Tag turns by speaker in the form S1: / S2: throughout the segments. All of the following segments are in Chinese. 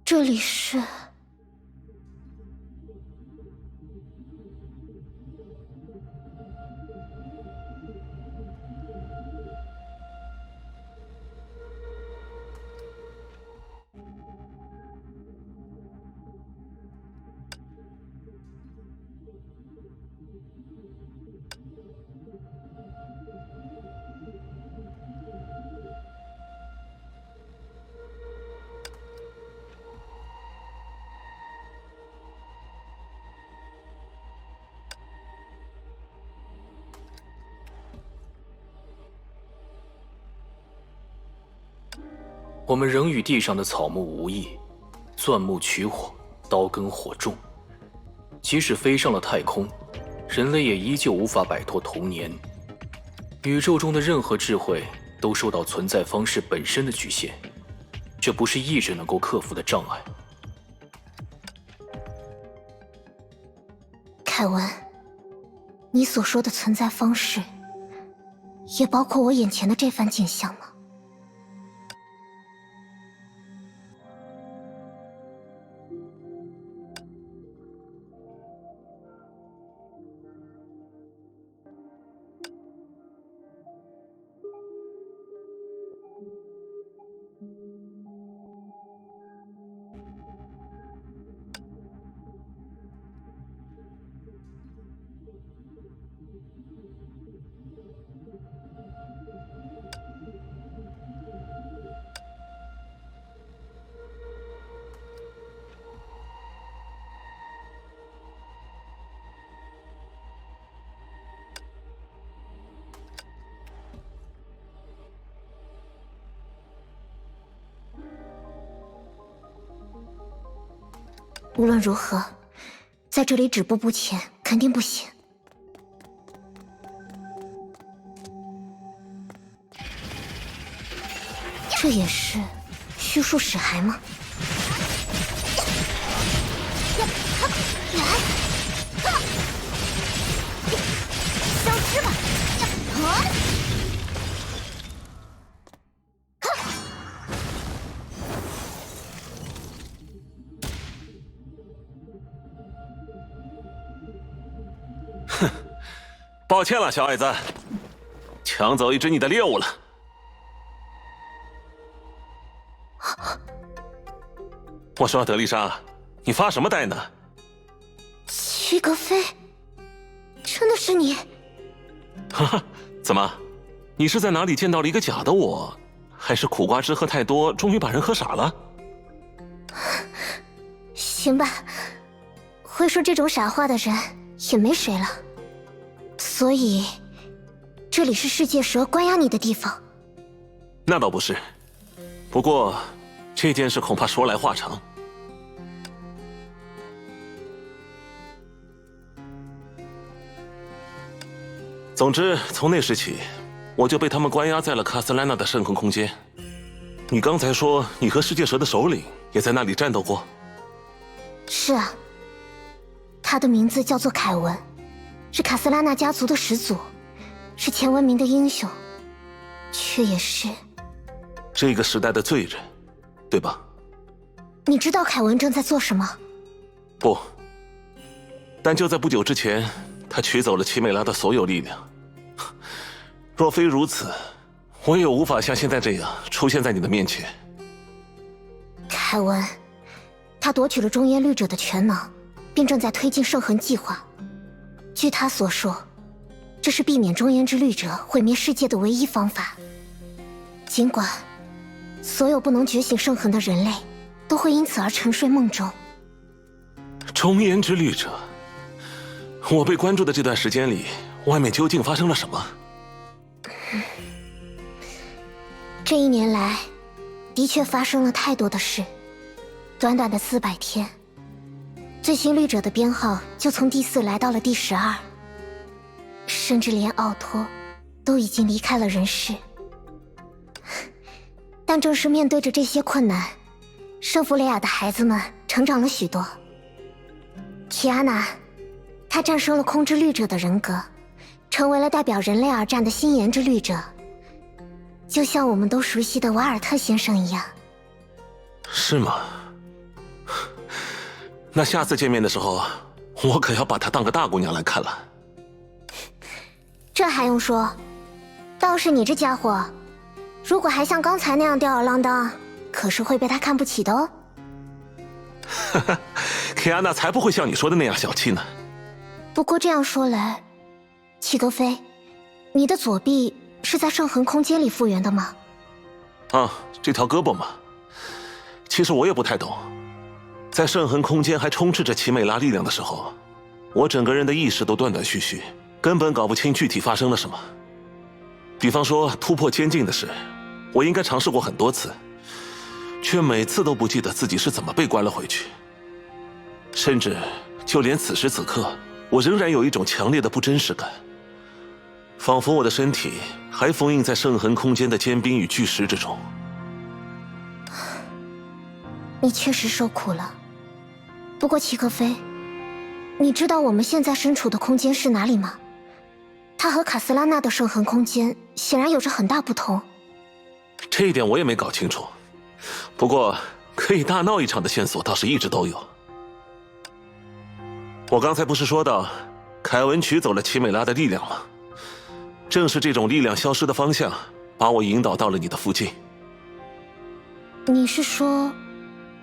S1: 这里是……
S2: 我们仍与地上的草木无异，钻木取火，刀耕火种。即使飞上了太空，人类也依旧无法摆脱童年。宇宙中的任何智慧都受到存在方式本身的局限，这不是意志能够克服的障碍。
S1: 凯文，你所说的存在方式，也包括我眼前的这番景象吗？无论如何，在这里止步不前肯定不行。这也是虚数史骸吗？消失吧！
S3: 抱歉了，小矮子，抢走一只你的猎物了。我说，德丽莎，你发什么呆呢？
S1: 齐格飞，真的是你？
S3: 哈哈，怎么？你是在哪里见到了一个假的我，还是苦瓜汁喝太多，终于把人喝傻了？
S1: 行吧，会说这种傻话的人也没谁了。所以，这里是世界蛇关押你的地方？
S3: 那倒不是，不过这件事恐怕说来话长。总之，从那时起，我就被他们关押在了卡斯兰娜的圣空空间。你刚才说你和世界蛇的首领也在那里战斗过？
S1: 是啊，他的名字叫做凯文。是卡斯拉纳家族的始祖，是前闻名的英雄，却也是
S3: 这个时代的罪人，对吧？
S1: 你知道凯文正在做什么？
S3: 不，但就在不久之前，他取走了奇美拉的所有力量。若非如此，我也无法像现在这样出现在你的面前。
S1: 凯文，他夺取了中烟律者的全能，并正在推进圣痕计划。据他所说，这是避免中烟之律者毁灭世界的唯一方法。尽管所有不能觉醒圣痕的人类都会因此而沉睡梦中。
S3: 中烟之律者，我被关注的这段时间里，外面究竟发生了什么？
S1: 这一年来，的确发生了太多的事。短短的400天。最新律者的编号就从第4来到了第12，甚至连奥托都已经离开了人世。但正是面对着这些困难，圣弗雷亚的孩子们成长了许多。提阿娜，她战胜了空之律者的人格，成为了代表人类而战的心炎之律者，就像我们都熟悉的瓦尔特先生一样。
S3: 是吗？那下次见面的时候，我可要把她当个大姑娘来看了。
S1: 这还用说？倒是你这家伙，如果还像刚才那样吊儿郎当，可是会被他看不起的哦。
S3: 哈哈，凯亚娜才不会像你说的那样小气呢。
S1: 不过这样说来，齐格飞，你的左臂是在圣痕空间里复原的吗？
S3: 啊，这条胳膊嘛，其实我也不太懂。在圣痕空间还充斥着奇美拉力量的时候，我整个人的意识都断断续续，根本搞不清具体发生了什么。比方说突破监禁的事，我应该尝试过很多次，却每次都不记得自己是怎么被关了回去。甚至就连此时此刻，我仍然有一种强烈的不真实感，仿佛我的身体还封印在圣痕空间的坚冰与巨石之中。
S1: 你确实受苦了。不过齐格飞，你知道我们现在身处的空间是哪里吗？它和卡斯拉纳的圣痕空间显然有着很大不同。
S3: 这一点我也没搞清楚，不过可以大闹一场的线索倒是一直都有。我刚才不是说到，凯文取走了奇美拉的力量吗？正是这种力量消失的方向，把我引导到了你的附近。
S1: 你是说，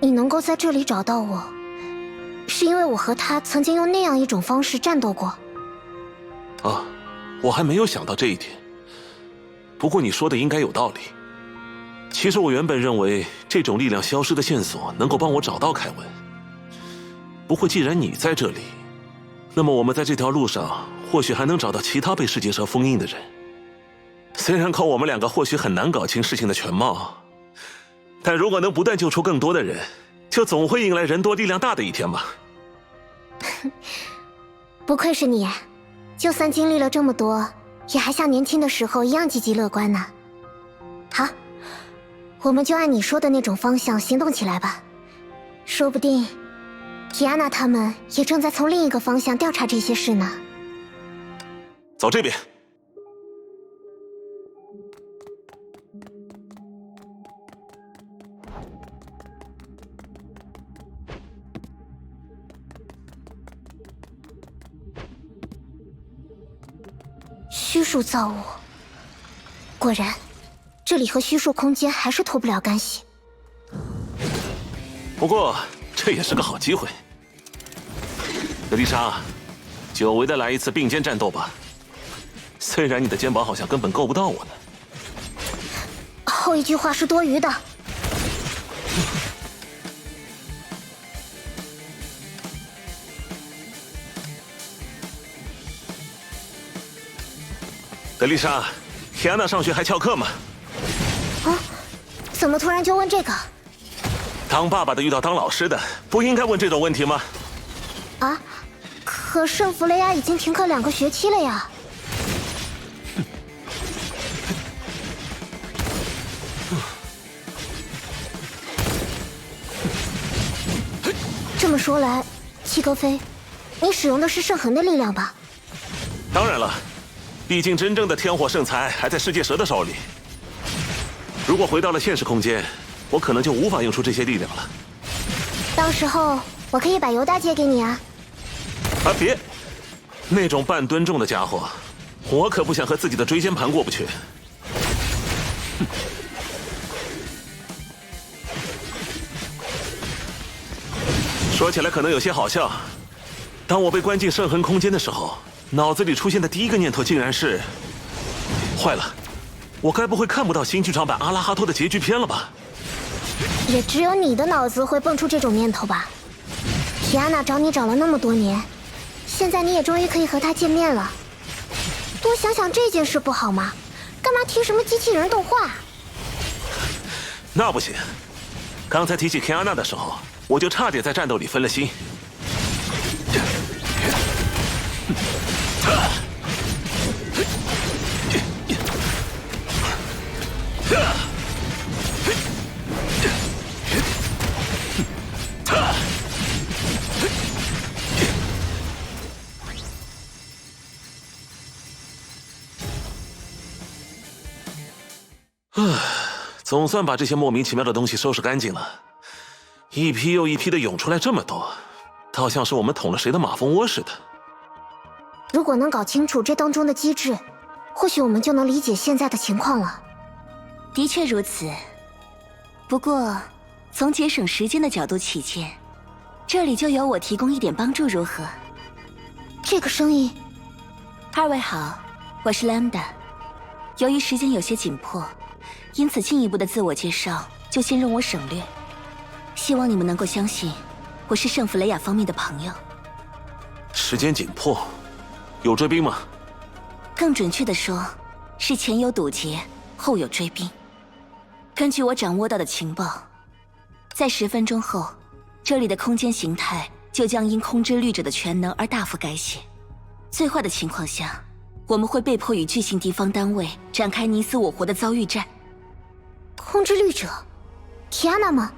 S1: 你能够在这里找到我，是因为我和他曾经用那样一种方式战斗过？
S3: 啊，我还没有想到这一点。不过你说的应该有道理。其实我原本认为这种力量消失的线索能够帮我找到凯文。不过既然你在这里，那么我们在这条路上或许还能找到其他被世界蛇封印的人。虽然靠我们两个或许很难搞清事情的全貌，但如果能不断救出更多的人，就总会迎来人多力量大的一天吧。
S1: 不愧是你，就算经历了这么多，也还像年轻的时候一样积极乐观呢。好，我们就按你说的那种方向行动起来吧。说不定提安娜他们也正在从另一个方向调查这些事呢。
S3: 走这边。
S1: 虚数造物，果然，这里和虚数空间还是脱不了干系。
S3: 不过这也是个好机会。德丽莎，久违的来一次并肩战斗吧。虽然你的肩膀好像根本够不到我呢。
S1: 后一句话是多余的。
S3: 德丽莎，提安娜上学还翘课吗？
S1: 啊？怎么突然就问这个？
S3: 当爸爸的遇到当老师的，不应该问这种问题吗？
S1: 啊？可圣弗雷亚已经停课2个学期了呀。这么说来，齐格飞，你使用的是圣痕的力量吧？
S3: 当然了，毕竟真正的天火圣材还在世界蛇的手里。如果回到了现实空间，我可能就无法用出这些力量了。
S1: 到时候我可以把尤达借给你啊。
S3: 啊，别！那种半吨重的家伙，我可不想和自己的椎间盘过不去。说起来可能有些好笑，当我被关进圣痕空间的时候，脑子里出现的第一个念头竟然是：坏了，我该不会看不到新剧场版阿拉哈托的结局片了吧？
S1: 也只有你的脑子会蹦出这种念头吧。提安娜找你找了那么多年，现在你也终于可以和她见面了。多想想这件事不好吗？干嘛提什么机器人动画？
S3: 那不行，刚才提起凯安娜的时候，我就差点在战斗里分了心。总算把这些莫名其妙的东西收拾干净了，一批又一批的涌出来这么多，倒像是我们捅了谁的马蜂窝似的。
S1: 如果能搞清楚这当中的机制，或许我们就能理解现在的情况了。
S4: 的确如此，不过从节省时间的角度起见，这里就由我提供一点帮助，如何？
S1: 这个生意，
S4: 二位好，我是 Lambda。由于时间有些紧迫，因此进一步的自我介绍就先容我省略。希望你们能够相信，我是圣弗雷亚方面的朋友。
S3: 时间紧迫，有追兵吗？
S4: 更准确的说，是前有堵截，后有追兵。根据我掌握到的情报，在10分钟后，这里的空间形态就将因空之律者的全能而大幅改写。最坏的情况下，我们会被迫与巨型敌方单位展开你死我活的遭遇战。
S1: 空之律者，提安娜吗？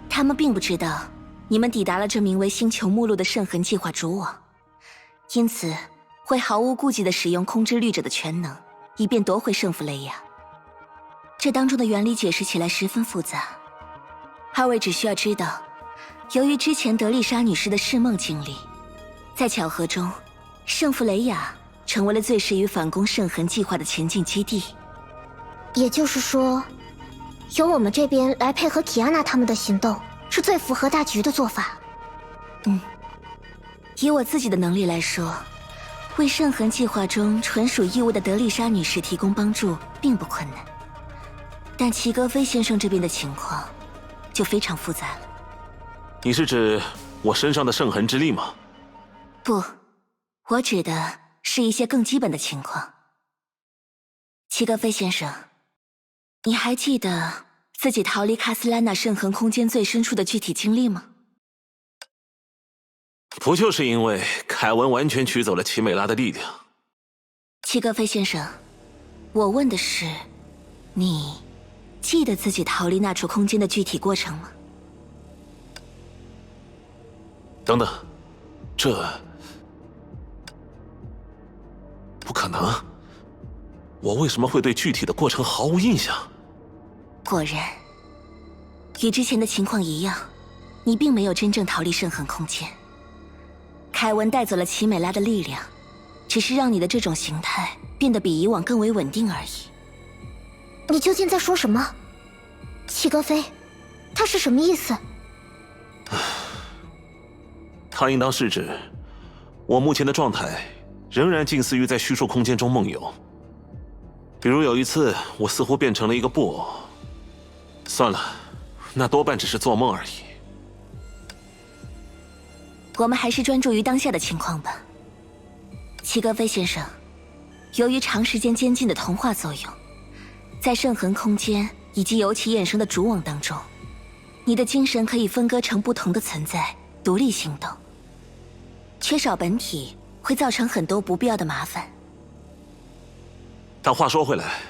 S4: 他们并不知道你们抵达了这名为星球目录的圣痕计划主网，因此会毫无顾忌地使用空之律者的全能，以便夺回圣弗雷亚。这当中的原理解释起来十分复杂，二位只需要知道，由于之前德丽莎女士的噬梦经历，在巧合中，圣弗雷亚成为了最适于反攻圣痕计划的前进基地。
S1: 也就是说，由我们这边来配合提安娜他们的行动，是最符合大局的做法。
S4: 以我自己的能力来说，为圣痕计划中纯属义务的德丽莎女士提供帮助并不困难，但齐格飞先生这边的情况就非常复杂了。
S3: 你是指我身上的圣痕之力吗？
S4: 不，我指的是一些更基本的情况。齐格飞先生，你还记得自己逃离卡斯兰纳圣痕空间最深处的具体经历吗？
S3: 不就是因为凯文完全取走了奇美拉的力量？
S4: 齐格飞先生，我问的是，你记得自己逃离那处空间的具体过程吗？
S3: 等等，这不可能！我为什么会对具体的过程毫无印象？
S4: 果然，与之前的情况一样，你并没有真正逃离圣痕空间。凯文带走了奇美拉的力量，只是让你的这种形态变得比以往更为稳定而已。
S1: 你究竟在说什么？齐格飞，他是什么意思？
S3: 他应当是指，我目前的状态仍然近似于在虚数空间中梦游。比如有一次，我似乎变成了一个布偶。算了，那多半只是做梦而已。
S4: 我们还是专注于当下的情况吧。齐格飞先生，由于长时间监禁的同化作用，在圣痕空间以及由其衍生的主网当中，你的精神可以分割成不同的存在，独立行动。缺少本体会造成很多不必要的麻烦。
S3: 但话说回来，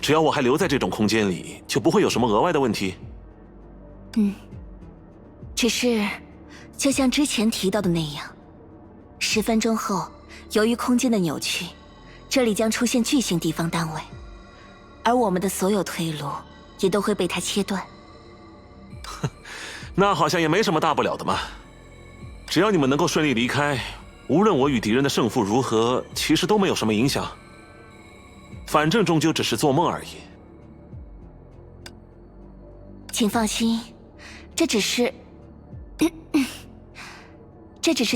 S3: 只要我还留在这种空间里，就不会有什么额外的问题。
S4: 只是就像之前提到的那样，10分钟后，由于空间的扭曲，这里将出现巨型敌方单位，而我们的所有退路也都会被它切断。
S3: 那好像也没什么大不了的嘛。只要你们能够顺利离开，无论我与敌人的胜负如何，其实都没有什么影响。反正终究只是做梦而已。
S4: 请放心，这只是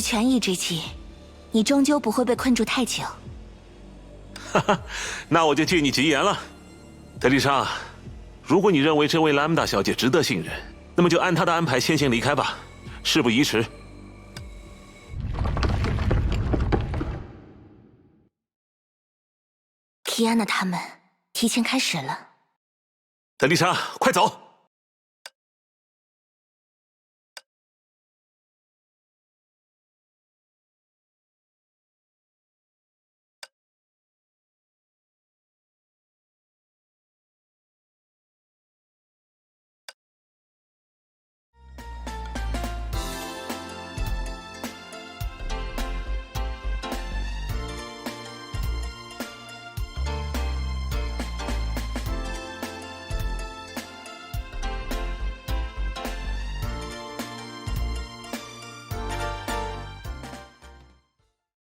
S4: 权宜之计，你终究不会被困住太久。
S3: 哈哈，那我就借你吉言了。德丽莎，如果你认为这位兰姆达小姐值得信任，那么就按她的安排先行离开吧，事不宜迟。
S4: 提安娜他们提前开始了。
S3: 德丽莎，快走！